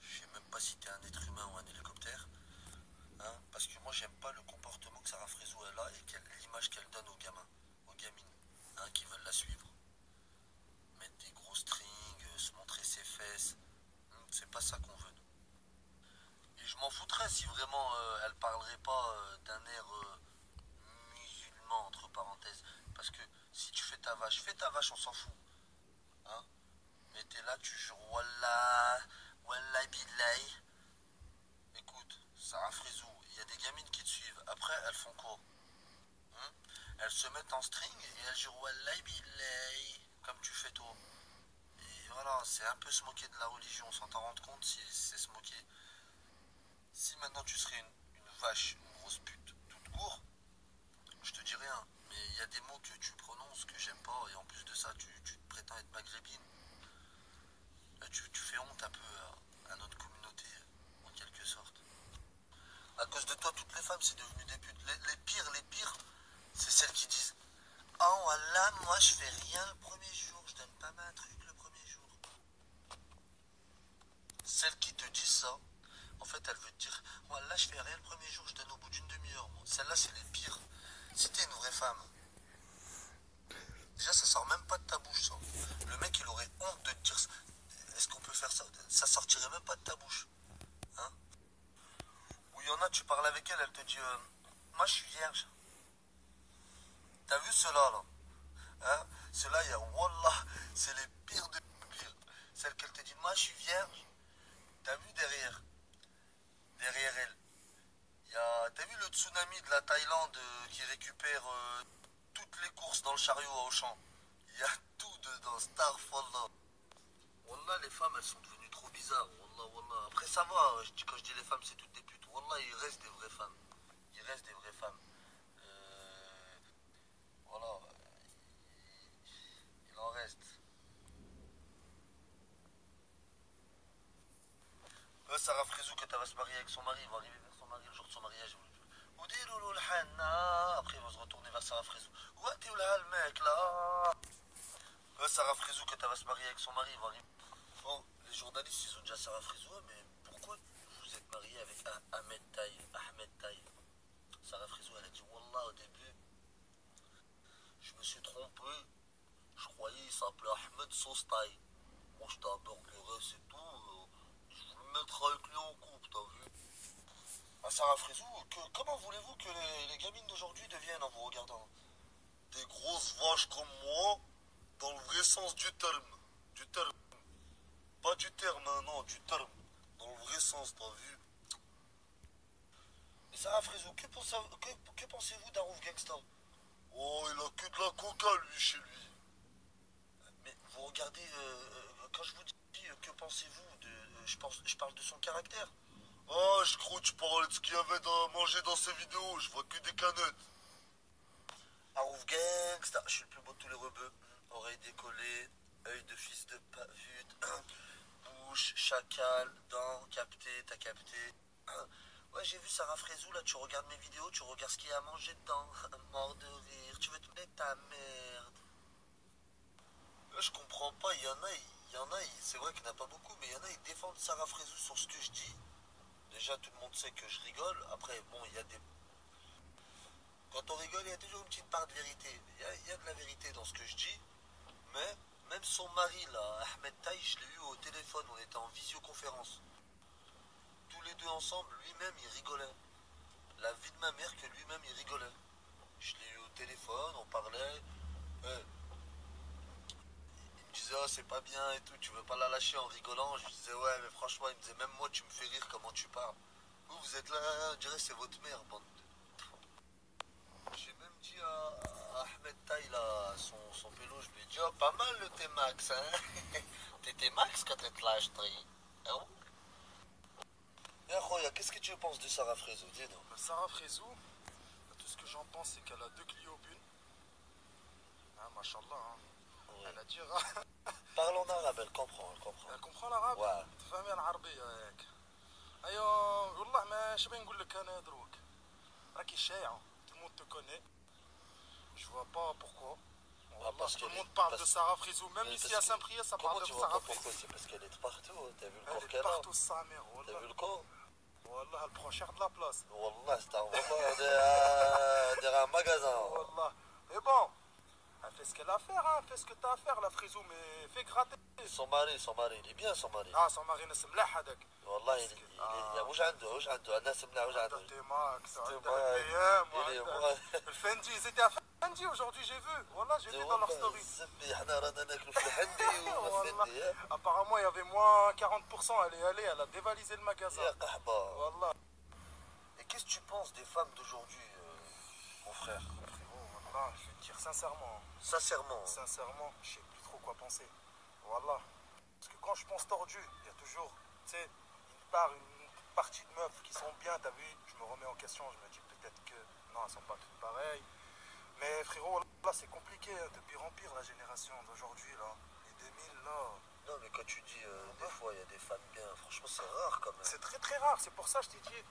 je sais même pas si t'es un être humain ou un hélicoptère. Hein, parce que moi, j'aime pas le comportement que Sarah Frézou elle a et l'image qu'elle donne aux gamins, aux gamines, hein, qui veulent la suivre. Mettre des gros strings, se montrer ses fesses. C'est pas ça qu'on veut. Et je m'en foutrais si vraiment elle parlerait pas d'un air musulman, entre parenthèses. Parce que si tu fais ta vache, on s'en fout. Hein. Mais t'es là, tu jures Wallah, Wallah Billahi. Écoute, Sarah Frézou, il y a des gamines qui te suivent. Après, elles font quoi? Hein. Elles se mettent en string et elles jurent Wallah Billahi. Comme tu fais toi. Et voilà, c'est un peu se moquer de la religion, sans t'en rendre compte si c'est se moquer. Si maintenant tu serais une vache, une grosse pute, toute court, je te dis rien. Mais il y a des mots que tu prononces que j'aime pas, et en plus de ça, tu te prétends être maghrébine. Là, tu fais honte un peu à notre communauté, en quelque sorte. À cause de toi, toutes les femmes, c'est devenu des putes. Les pires, c'est celles qui disent oh voilà, moi je fais rien le premier jour, je donne pas ma truc le premier jour. Celles qui te disent ça, en fait, elle veut te dire voilà, je fais rien le premier jour, je donne au bout d'une demi-heure. Moi. Celles-là, c'est les pires. Si t'es une vraie femme, déjà, ça sort même pas de ta bouche, ça. Le mec, il aurait honte de te dire est-ce qu'on peut faire ça? Ça sortirait même pas de ta bouche. Hein. Ou il y en a, tu parles avec elle, elle te dit moi, je suis vierge. T'as vu cela là? Hein. Cela, il y a Wallah, c'est les pires de pires. Celle qu'elle te dit moi, je suis vierge. T'as vu derrière elle, t'as vu le tsunami de la Thaïlande qui récupère toutes les courses dans le chariot à Auchan? Il y a tout dedans, Starfallah. Wallah, les femmes, elles sont devenues trop bizarres. Wallah, wallah. Après, ça va, quand je dis les femmes, c'est toutes des putes. Wallah, il reste des vraies femmes. Il reste des vraies femmes. Euh, voilà, il en reste. Sarah Frézou, quand elle va se marier avec son mari, il va arriver vers son mari le jour de son mariage. Après, il va se retourner vers Sarah Frézou. Où t'es là, le mec, là? Sarah Frézou, quand elle va se marier avec son mari, il va arriver. Bon, les journalistes, ils ont déjà Sarah Frézou, mais pourquoi vous êtes marié avec Ahmed Taï? Ahmed Taï. Sarah Frézou, elle a dit Wallah au début, je me suis trompé. Je croyais qu'il s'appelait Ahmed Sostaï. Moi, j'étais un burger, c'est tout. Je voulais me mettre avec lui en couple, t'as vu? Ah, Sarah Frézou, comment voulez-vous que les gamines d'aujourd'hui deviennent en vous regardant? Des grosses vaches comme moi, dans le vrai sens du terme. Du terme. Pas du terme, hein, non, du terme. Dans le vrai sens, t'as vu? Et Sarah Frézou, que pensez-vous d'un Rouf Gangsta? Oh, il a que de la coca, lui, chez lui. Mais vous regardez, quand je vous dis que pensez-vous de. Je parle de son caractère. Ah, je crois que tu parlais de ce qu'il y avait à manger dans ces vidéos, je vois que des canettes. Harouf Gangsta, je suis le plus beau de tous les rebeux. Oreilles décollées, œil de fils de pute, bouche, chacal, dents, capté, t'as capté. Ouais, j'ai vu Sarah Frézou, là, tu regardes mes vidéos, tu regardes ce qu'il y a à manger dedans. Mort de rire, tu veux te mettre ta merde. Je comprends pas, c'est vrai qu'il n'y en a pas beaucoup, mais il y en a, ils défendent Sarah Frézou sur ce que je dis. Déjà, tout le monde sait que je rigole. Après, bon, il y a des. Quand on rigole, il y a toujours une petite part de vérité. Il y a de la vérité dans ce que je dis, mais même son mari, là, Ahmed Taï, je l'ai eu au téléphone, on était en visioconférence. Tous les deux ensemble, lui-même, il rigolait. La vie de ma mère que lui-même, il rigolait. Je l'ai eu au téléphone, on parlait. Ouais. Il me disait, oh, c'est pas bien et tout, tu veux pas la lâcher en rigolant. Je lui disais, ouais, mais franchement, il me disait, même moi, tu me fais rire comment tu parles. Vous êtes là, on dirait c'est votre mère, bande de. J'ai même dit à Ahmed Taï, là, son pélo, je lui ai dit, oh, pas mal le T-Max, hein. T'es T-Max quand t'es là, je ah bon. Et Roya, qu'est-ce que tu penses de Sarah Frézou? Dis-nous. Sarah Frézou, tout ce que j'en pense, c'est qu'elle a deux clients bune. Hein, machallah, hein. Oui. Elle a dit Parle en arabe, elle comprend, elle comprend. elle comprend l'arabe. Ouais. تفهمي العربية ياك. ايوه والله ما شبي نقول لك انا دروك راكي شايعة. Tout le monde te connaît. Je vois pas pourquoi. Wallah, parce tout qu'elle le est- monde parle parce- de Sarah Frizou. Même mais ici parce à que- Saint-Priest, ça Comment parle tu de vois Sarah pas pourquoi? Frizou. C'est parce qu'elle est de partout. T'as vu le Elle corps est qu'elle a? partout, sa mère. T'as Wallah. vu le corps? Wallah, elle prend cher de la place. Wallah, c'est un magasin. Wallah. Mais bon, elle fait ce qu'elle a à faire, hein. Fais ce que t'as à faire, la Frizou, mais fais gratter. Son mari, il est bien son mari. Ah, son mari ناس ملاح هذاك. والله يا وش عنده الناس منها وش عنده عندها ماكس C'était عندها mal. البيام Il est وعندها الفندي. Ils étaient à Fendi aujourd'hui, j'ai vu. Voilà, j'ai vu dans leur story. الزبي احنا رانا ناكلوا في الحندي وما والله. فندي ها؟ Apparemment, il y avait moins 40%. Elle est allée, elle a dévalisé le magasin. يا قحبة. Wallah. Et qu'est-ce que tu penses des femmes d'aujourd'hui, mon frère? Frérot, wallah, je vais te dire sincèrement. Sincèrement. Sincèrement, je sais plus trop quoi penser. Wallah. Parce que quand je pense tordu, il y a toujours, tu sais, une partie de meufs qui sont bien, t'as vu, je me remets en question, je me dis peut-être que, non, elles sont pas toutes pareilles. Mais frérot, là, c'est compliqué, hein, de pire en pire, la génération d'aujourd'hui, là. Les 2000, là. Non, mais quand tu dis des fois il y a des femmes bien, franchement c'est rare quand même. C'est très très rare, c'est pour ça que je t'ai dit.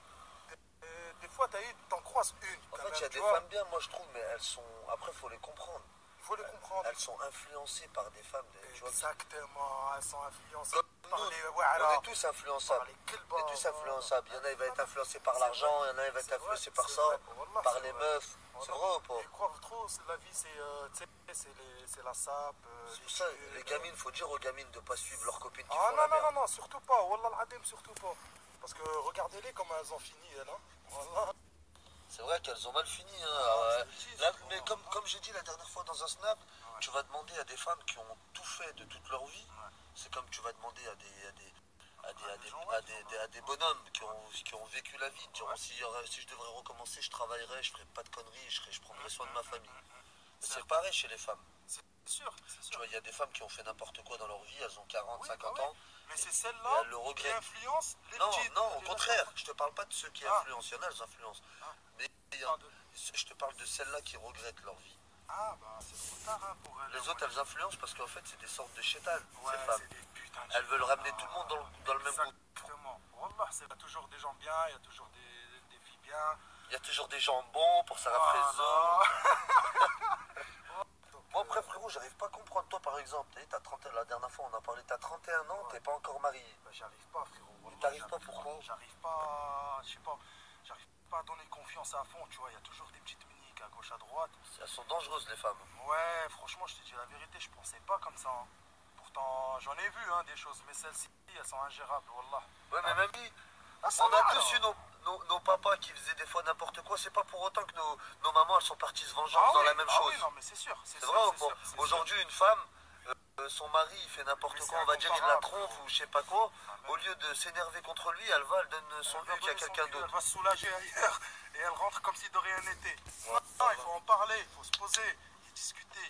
Des fois, t'en croises une. En quand fait, même, il y a tu des vois. femmes bien, moi je trouve, mais elles sont. Après, il faut les comprendre. Il faut les comprendre. Elles sont influencées par des femmes, tu vois. Exactement, elles sont influencées Comme par nous, les. on Voilà. est tous influençables. Par les kilbas, On est tous voilà. influençables. Il y en a, il va être influencé par C'est l'argent, vrai. il y en a, il va être C'est influencé vrai, par c'est ça, vrai. Wallah, par c'est les vrai. meufs. C'est Voilà. vrai ou pas? Et croire trop, la vie, tu sais, c'est la sape. C'est pour ça, les gamines, faut dire aux gamines de pas suivre leurs copines qui Ah font non, la non, merde. non, non, surtout pas. Wallah al-Adim, surtout pas. Parce que regardez-les comment elles ont fini, elles, hein. Wallah. C'est vrai qu'elles ont mal fini. Hein. je te le dis, Là, c'est mais bon. comme j'ai dit la dernière fois dans un snap, tu vas demander à des femmes qui ont tout fait de toute leur vie. C'est comme tu vas demander à des bonhommes qui ont vécu la vie. Qui diront, si je devrais recommencer, je travaillerais, je ferais pas de conneries, je prendrais soin de ma famille. C'est pareil chez les femmes. C'est sûr, c'est Tu sûr. vois, il y a des femmes qui ont fait n'importe quoi dans leur vie, elles ont 40, Oui, 50 bah oui. ans. Mais c'est Et celle-là elles le qui regrettent. influence les Non, petites. non, au les contraire, je te parle pas de ceux qui Ah. influencent, il y en a, elles influencent. Ah. Mais je te parle de celles-là qui regrettent leur vie. Ah, bah c'est trop tard hein, pour elles. Les autres, elles influencent parce qu'en fait, c'est des sortes de chétales, Ouais, ces femmes. c'est des putains de Elles veulent chétans. ramener tout le monde dans le même groupe. Exactement. Wallah, il y a toujours des gens bien, il y a toujours des filles bien. Il y a toujours des gens bons pour Sarah Frézo. Moi, après, frérot, j'arrive pas à comprendre. Toi, par exemple, t'as 30 ans, la dernière fois, on a parlé, t'as 31 ans, t'es pas encore marié. Bah, j'arrive pas, frérot. Wallah, T'arrives pas, j'arrive pourquoi? J'arrive pas, je sais pas, j'arrive pas à donner confiance à fond, tu vois. Il y a toujours des petites miniques à gauche, à droite. Elles sont dangereuses, les femmes. Ouais, franchement, je te dis la vérité, je pensais pas comme ça. Hein. Pourtant, j'en ai vu hein, des choses, mais celles-ci, elles sont ingérables, wallah. Ouais, mais même dit, Ah, ça on va, a tous alors. eu nos papas qui faisaient des fois n'importe quoi. C'est pas pour autant que nos mamans, elles sont parties se venger en faisant oui, la même ah chose. oui, non, mais c'est sûr. C'est vrai ou pas? Aujourd'hui, une femme, son mari, il fait n'importe Mais quoi, c'est on va dire, il la incomparable. trompe ou je sais pas quoi. mais- Au lieu de s'énerver contre lui, elle donne son Elle huc à quelqu'un Elle d'autre. va se soulager ailleurs et elle rentre comme si de rien n'était. Ouais, Non, il faut en parler, il faut se poser, discuter.